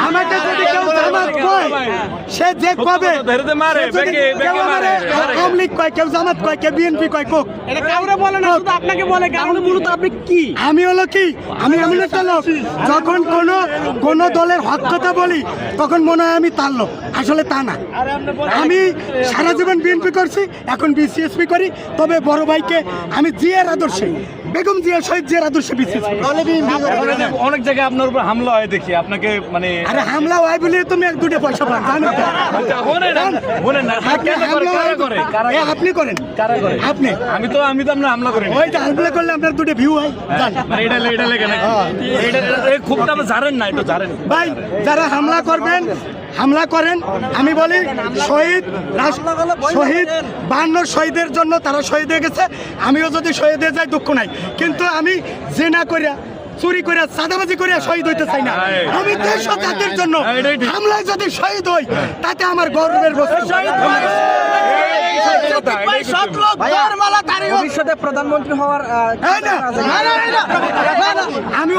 আমাকে যদি কেউ জামাত কয়, সে যে কবে আওয়ামী লীগ কয়, কেউ জামাত কয়, কেউ বিএনপি কয়, কোক এটা কাউরে বলে না, শুধু আপনাকে বলে। কারণ মূলত আপনি কি? আমি হলো কি, আমি এমন একটা লোক যখন কোন দলের হক কথা বলি তখন মনে হয় আমি তার লোক, আসলে তা না। আমি সারা জীবন বিএনপি করছি, এখন বিসিএসপি করি, তবে বড় ভাইকে আমি জিয়ার আদর্শে, বেগম জিয়া শহীদ জিয়ার আদর্শে বিসিএসপি। অনেক জায়গায় আপনার উপর হামলা হয় দেখি, আপনাকে মানে আরে হামলা হয় বলে তুমি এক দুটো পয়সা পান, জানো তো? আপনি করেন, আপনি, আমি তো আপনার হামলা করি, ওই যে হামলা করলে আপনার দুটো ভিউ হয়, জান? মানে এটা লেগে না, এটা খুব জানেন না, একটু জানেন ভাই, যারা হামলা করবেন হামলা করেন। আমি বলি শহীদ 52 শহীদের জন্য তারা শহীদ হয়ে গেছে, আমিও যদি শহীদ হয়ে যাই দুঃখ নাই, কিন্তু আমি জেনা করিয়া, চুরি করে, চাঁদাবাজি করে শহীদ হইতে চাই না। আমি দেশ ও জাতির জন্য হামলায় যদি শহীদ হই, তাতে আমার গর্বের বস্তু। ভবিষ্যতে প্রধানমন্ত্রী হওয়ার আমি